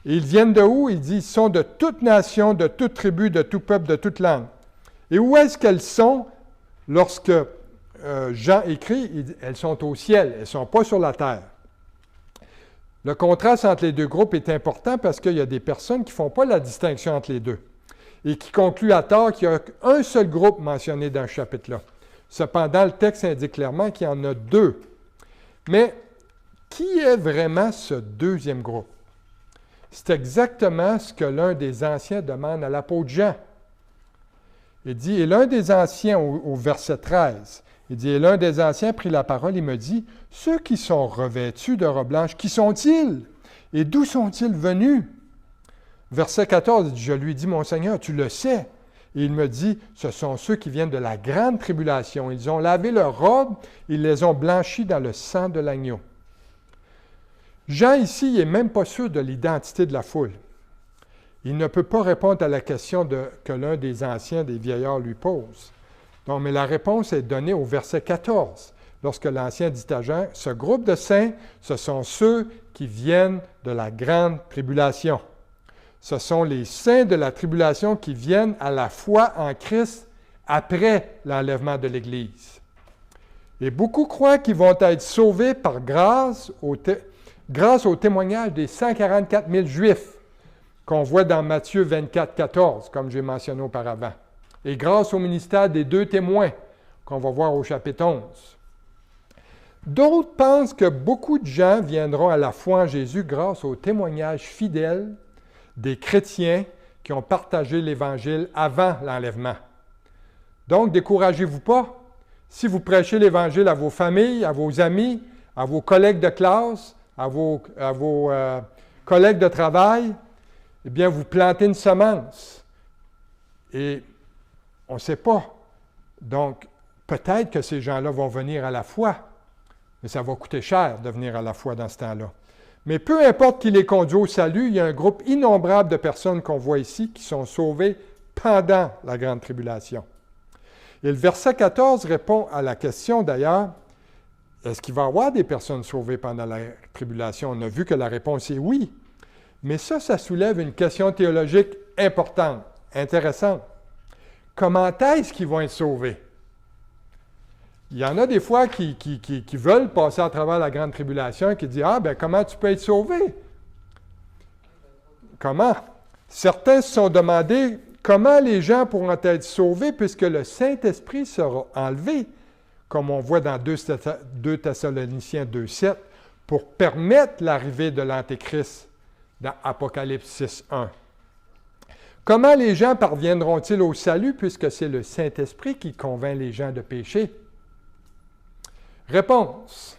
Speaker 1: Et ils viennent de où? Il dit, ils sont de toute nation, de toute tribu, de tout peuple, de toute langue. Et où est-ce qu'elles sont lorsque Jean écrit? Il dit, elles sont au ciel, elles ne sont pas sur la terre. Le contraste entre les deux groupes est important parce qu'il y a des personnes qui ne font pas la distinction entre les deux et qui concluent à tort qu'il y a un seul groupe mentionné dans ce chapitre-là. Cependant, le texte indique clairement qu'il y en a deux. Mais qui est vraiment ce deuxième groupe? C'est exactement ce que l'un des anciens demande à l'apôtre Jean. Il dit, et l'un des anciens, au verset 13, il dit, et l'un des anciens prit la parole et me dit, ceux qui sont revêtus de robes blanches, qui sont-ils? Et d'où sont-ils venus? Verset 14, il dit, je lui dis, mon Seigneur, tu le sais. Et il me dit, ce sont ceux qui viennent de la grande tribulation. Ils ont lavé leurs robes, ils les ont blanchis dans le sang de l'agneau. Jean, ici, n'est même pas sûr de l'identité de la foule. Il ne peut pas répondre à la question que l'un des anciens, des vieillards, lui pose. Non, mais la réponse est donnée au verset 14, lorsque l'ancien dit à Jean, ce groupe de saints, ce sont ceux qui viennent de la grande tribulation. Ce sont les saints de la tribulation qui viennent à la foi en Christ après l'enlèvement de l'Église. Et beaucoup croient qu'ils vont être sauvés par grâce au témoignage des 144 000 Juifs qu'on voit dans Matthieu 24, 14, comme j'ai mentionné auparavant. Et grâce au ministère des 2 témoins, qu'on va voir au chapitre 11. D'autres pensent que beaucoup de gens viendront à la foi en Jésus grâce au témoignage fidèle des chrétiens qui ont partagé l'Évangile avant l'enlèvement. Donc, découragez-vous pas. Si vous prêchez l'Évangile à vos familles, à vos amis, à vos collègues de classe, à vos collègues de travail, eh bien, vous plantez une semence. Et on ne sait pas. Donc, peut-être que ces gens-là vont venir à la foi, mais ça va coûter cher de venir à la foi dans ce temps-là. Mais peu importe qui les conduit au salut, il y a un groupe innombrable de personnes qu'on voit ici qui sont sauvées pendant la grande tribulation. Et le verset 14 répond à la question d'ailleurs, est-ce qu'il va y avoir des personnes sauvées pendant la tribulation? On a vu que la réponse est oui. Mais ça soulève une question théologique importante, intéressante. Comment est-ce qu'ils vont être sauvés? Il y en a des fois qui veulent passer à travers la grande tribulation et qui disent « Ah, bien, comment tu peux être sauvé? » Comment? Certains se sont demandé comment les gens pourront être sauvés puisque le Saint-Esprit sera enlevé, comme on voit dans 2 Thessaloniciens 2,7, pour permettre l'arrivée de l'Antéchrist dans Apocalypse 6.1. Comment les gens parviendront-ils au salut puisque c'est le Saint-Esprit qui convainc les gens de pécher? Réponse.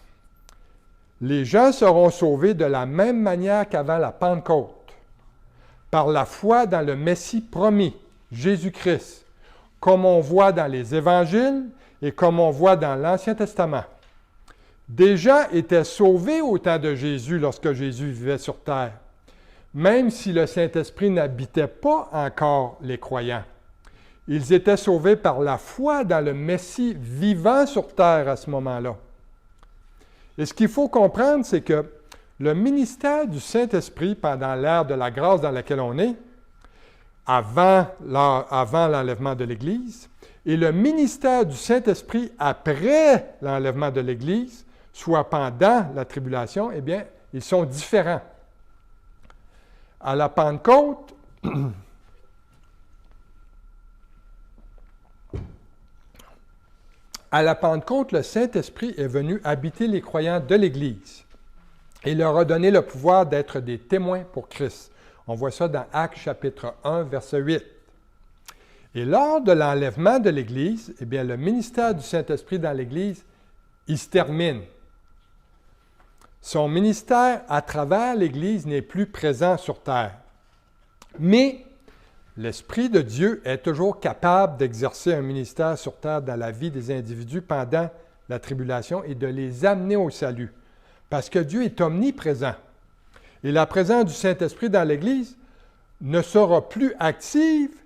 Speaker 1: Les gens seront sauvés de la même manière qu'avant la Pentecôte, par la foi dans le Messie promis, Jésus-Christ, comme on voit dans les Évangiles et comme on voit dans l'Ancien Testament. Des gens étaient sauvés au temps de Jésus lorsque Jésus vivait sur terre, même si le Saint-Esprit n'habitait pas encore les croyants. Ils étaient sauvés par la foi dans le Messie vivant sur terre à ce moment-là. Et ce qu'il faut comprendre, c'est que le ministère du Saint-Esprit pendant l'ère de la grâce dans laquelle on est, avant l'enlèvement de l'Église, et le ministère du Saint-Esprit après l'enlèvement de l'Église, soit pendant la tribulation, eh bien, ils sont différents. À la Pentecôte, le Saint-Esprit est venu habiter les croyants de l'Église et leur a donné le pouvoir d'être des témoins pour Christ. On voit ça dans Actes chapitre 1, verset 8. Et lors de l'enlèvement de l'Église, eh bien, le ministère du Saint-Esprit dans l'Église, il se termine. Son ministère à travers l'Église n'est plus présent sur terre. Mais l'Esprit de Dieu est toujours capable d'exercer un ministère sur terre dans la vie des individus pendant la tribulation et de les amener au salut. Parce que Dieu est omniprésent. Et la présence du Saint-Esprit dans l'Église ne sera plus active,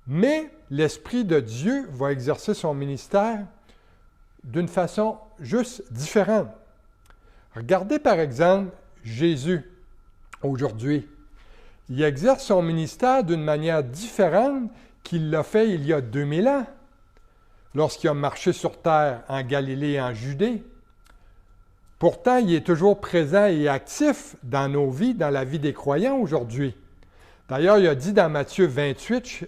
Speaker 1: mais l'Esprit de Dieu va exercer son ministère d'une façon juste différente. Regardez par exemple Jésus aujourd'hui. Il exerce son ministère d'une manière différente qu'il l'a fait il y a 2000 ans, lorsqu'il a marché sur terre en Galilée et en Judée. Pourtant, il est toujours présent et actif dans nos vies, dans la vie des croyants aujourd'hui. D'ailleurs, il a dit dans Matthieu 28,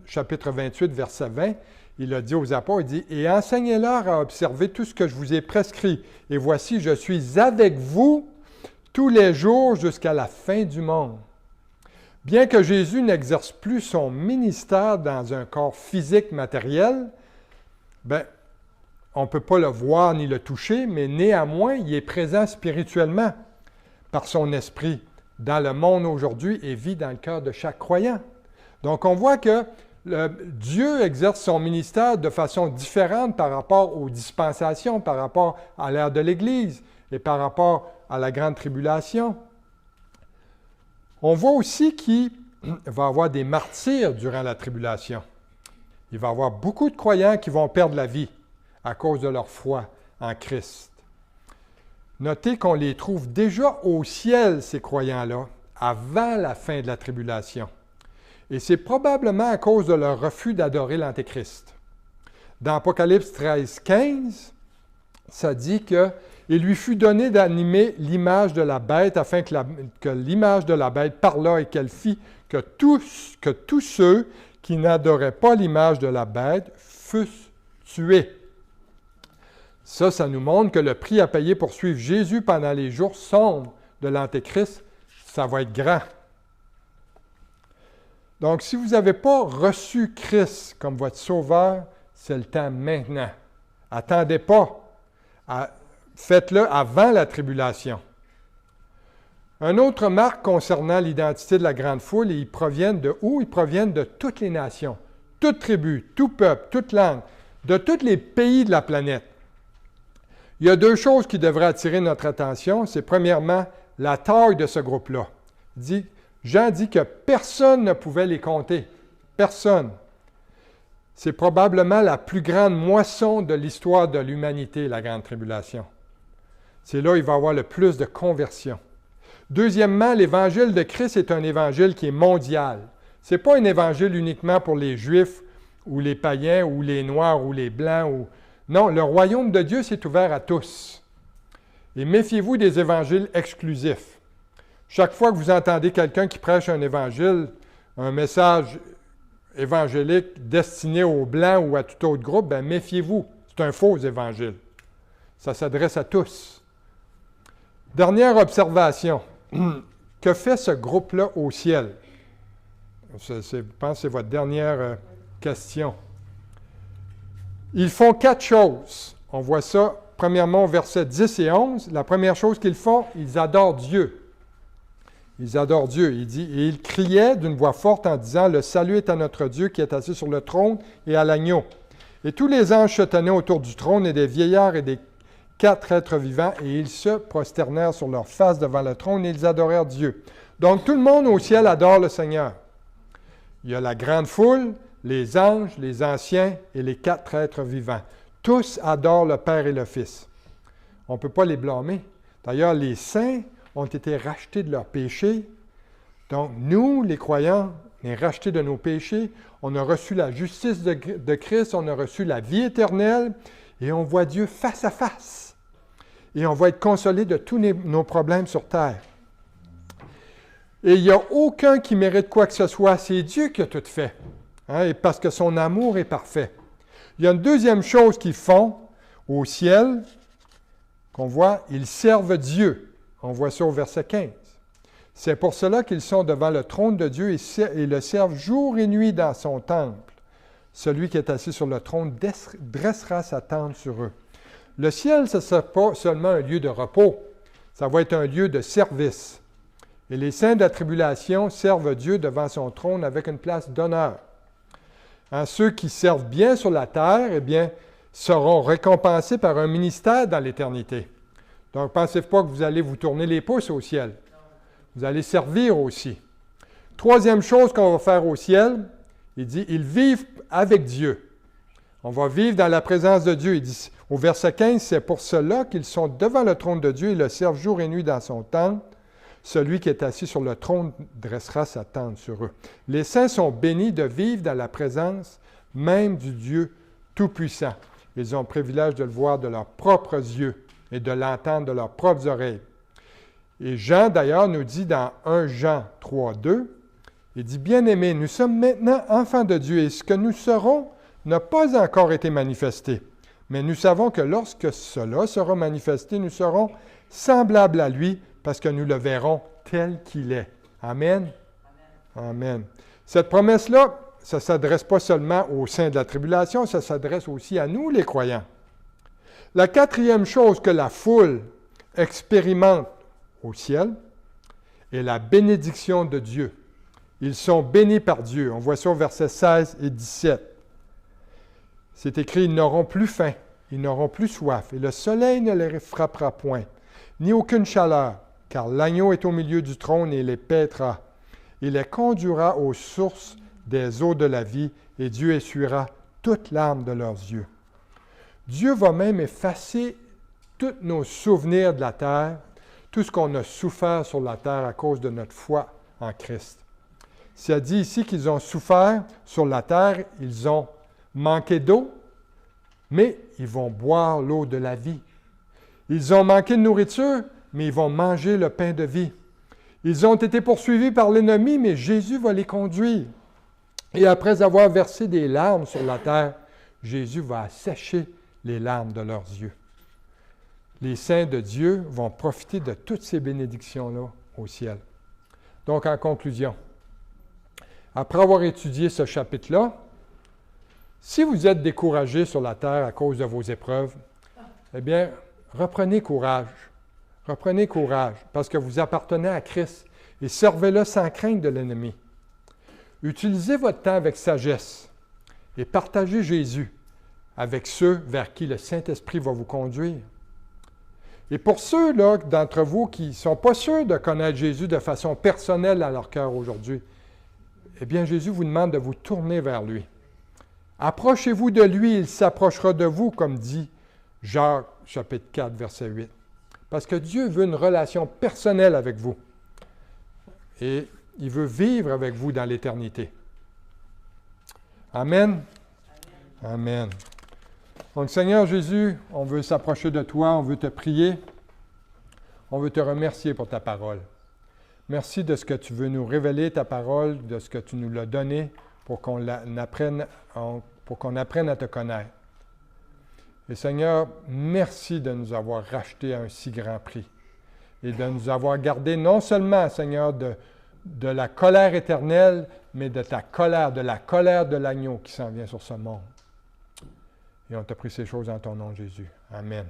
Speaker 1: chapitre 28, verset 20, il a dit aux apôtres, il dit « Et enseignez-leur à observer tout ce que je vous ai prescrit. Et voici, je suis avec vous tous les jours jusqu'à la fin du monde. » Bien que Jésus n'exerce plus son ministère dans un corps physique matériel, on ne peut pas le voir ni le toucher, mais néanmoins, il est présent spirituellement par son esprit dans le monde aujourd'hui et vit dans le cœur de chaque croyant. Donc, on voit que Dieu exerce son ministère de façon différente par rapport aux dispensations, par rapport à l'ère de l'Église et par rapport à la grande tribulation. On voit aussi qu'il va y avoir des martyrs durant la tribulation. Il va y avoir beaucoup de croyants qui vont perdre la vie à cause de leur foi en Christ. Notez qu'on les trouve déjà au ciel, ces croyants-là, avant la fin de la tribulation. Et c'est probablement à cause de leur refus d'adorer l'Antéchrist. Dans Apocalypse 13, 15, ça dit que « Il lui fut donné d'animer l'image de la bête, afin que l'image de la bête parlât et qu'elle fit que tous ceux qui n'adoraient pas l'image de la bête fussent tués. » Ça nous montre que le prix à payer pour suivre Jésus pendant les jours sombres de l'Antéchrist, ça va être grand. Donc, si vous n'avez pas reçu Christ comme votre sauveur, c'est le temps maintenant. Attendez pas. Faites-le avant la tribulation. Un autre marque concernant l'identité de la grande foule, ils proviennent de où? Ils proviennent de toutes les nations, toutes tribus, tout peuple, toute langue, de tous les pays de la planète. Il y a deux choses qui devraient attirer notre attention. C'est premièrement la taille de ce groupe-là. Jean dit que personne ne pouvait les compter. Personne. C'est probablement la plus grande moisson de l'histoire de l'humanité, la Grande Tribulation. C'est là où il va y avoir le plus de conversions. Deuxièmement, l'Évangile de Christ est un évangile qui est mondial. Ce n'est pas un évangile uniquement pour les Juifs ou les païens ou les Noirs ou les Blancs. Non, le royaume de Dieu s'est ouvert à tous. Et méfiez-vous des évangiles exclusifs. Chaque fois que vous entendez quelqu'un qui prêche un évangile, un message évangélique destiné aux Blancs ou à tout autre groupe, méfiez-vous, c'est un faux évangile. Ça s'adresse à tous. Dernière observation. Que fait ce groupe-là au ciel? Je pense que c'est votre dernière question. Ils font 4 choses. On voit ça, premièrement, au verset 10 et 11. La première chose qu'ils font, ils adorent Dieu. Ils adorent Dieu. Il dit, et ils criaient d'une voix forte en disant, « Le salut est à notre Dieu qui est assis sur le trône et à l'agneau. » Et tous les anges se tenaient autour du trône et des vieillards et des 4 êtres vivants, et ils se prosternèrent sur leur face devant le trône et ils adorèrent Dieu. Donc tout le monde au ciel adore le Seigneur. Il y a la grande foule, les anges, les anciens et les 4 êtres vivants. Tous adorent le Père et le Fils. On ne peut pas les blâmer. D'ailleurs, les saints ont été rachetés de leurs péchés. Donc, nous, les croyants, on est rachetés de nos péchés. On a reçu la justice de Christ, on a reçu la vie éternelle et on voit Dieu face à face. Et on va être consolé de tous nos problèmes sur terre. Et il n'y a aucun qui mérite quoi que ce soit. C'est Dieu qui a tout fait. Et parce que son amour est parfait. Il y a une deuxième chose qu'ils font au ciel, qu'on voit, ils servent Dieu. On voit ça au verset 15. C'est pour cela qu'ils sont devant le trône de Dieu et le servent jour et nuit dans son temple. Celui qui est assis sur le trône dressera sa tente sur eux. Le ciel, ce ne sera pas seulement un lieu de repos, ça va être un lieu de service. Et les saints de la tribulation servent Dieu devant son trône avec une place d'honneur. Ceux qui servent bien sur la terre, eh bien, seront récompensés par un ministère dans l'éternité. Donc, pensez pas que vous allez vous tourner les pouces au ciel. Vous allez servir aussi. Troisième chose qu'on va faire au ciel, il dit, ils vivent avec Dieu. On va vivre dans la présence de Dieu. Il dit, au verset 15, c'est pour cela qu'ils sont devant le trône de Dieu et le servent jour et nuit dans son temple. Celui qui est assis sur le trône dressera sa tente sur eux. Les saints sont bénis de vivre dans la présence même du Dieu Tout-Puissant. Ils ont le privilège de le voir de leurs propres yeux et de l'entendre de leurs propres oreilles. Et Jean, d'ailleurs, nous dit dans 1 Jean 3, 2, il dit, « Bien-aimés, nous sommes maintenant enfants de Dieu, et ce que nous serons n'a pas encore été manifesté. Mais nous savons que lorsque cela sera manifesté, nous serons semblables à lui, parce que nous le verrons tel qu'il est. » Amen. Amen. Cette promesse-là, ça ne s'adresse pas seulement aux saints de la tribulation, ça s'adresse aussi à nous, les croyants. La quatrième chose que la foule expérimente au ciel est la bénédiction de Dieu. Ils sont bénis par Dieu. On voit ça au verset 16 et 17. C'est écrit, « Ils n'auront plus faim, ils n'auront plus soif, et le soleil ne les frappera point, ni aucune chaleur, car l'agneau est au milieu du trône et les paîtra. Il les conduira aux sources des eaux de la vie, et Dieu essuiera toute larme de leurs yeux. » Dieu va même effacer tous nos souvenirs de la terre, tout ce qu'on a souffert sur la terre à cause de notre foi en Christ. Ça dit ici qu'ils ont souffert sur la terre, ils ont manqué d'eau, mais ils vont boire l'eau de la vie. Ils ont manqué de nourriture, mais ils vont manger le pain de vie. Ils ont été poursuivis par l'ennemi, mais Jésus va les conduire. Et après avoir versé des larmes sur la terre, Jésus va assécher les larmes de leurs yeux. Les saints de Dieu vont profiter de toutes ces bénédictions-là au ciel. Donc, en conclusion, après avoir étudié ce chapitre-là, si vous êtes découragé sur la terre à cause de vos épreuves, eh bien, reprenez courage. Reprenez courage, parce que vous appartenez à Christ et servez-le sans crainte de l'ennemi. Utilisez votre temps avec sagesse et partagez Jésus avec ceux vers qui le Saint-Esprit va vous conduire. Et pour ceux-là d'entre vous qui ne sont pas sûrs de connaître Jésus de façon personnelle à leur cœur aujourd'hui, eh bien, Jésus vous demande de vous tourner vers lui. Approchez-vous de lui, il s'approchera de vous, comme dit Jacques, chapitre 4, verset 8. Parce que Dieu veut une relation personnelle avec vous. Et il veut vivre avec vous dans l'éternité. Amen. Amen. Donc, Seigneur Jésus, on veut s'approcher de toi, on veut te prier, on veut te remercier pour ta parole. Merci de ce que tu veux nous révéler, ta parole, de ce que tu nous l'as donné pour qu'on apprenne à te connaître. Et Seigneur, merci de nous avoir rachetés à un si grand prix et de nous avoir gardés non seulement, Seigneur, de la colère éternelle, mais de ta colère, de la colère de l'agneau qui s'en vient sur ce monde. Et on t'a pris ces choses en ton nom, Jésus. Amen.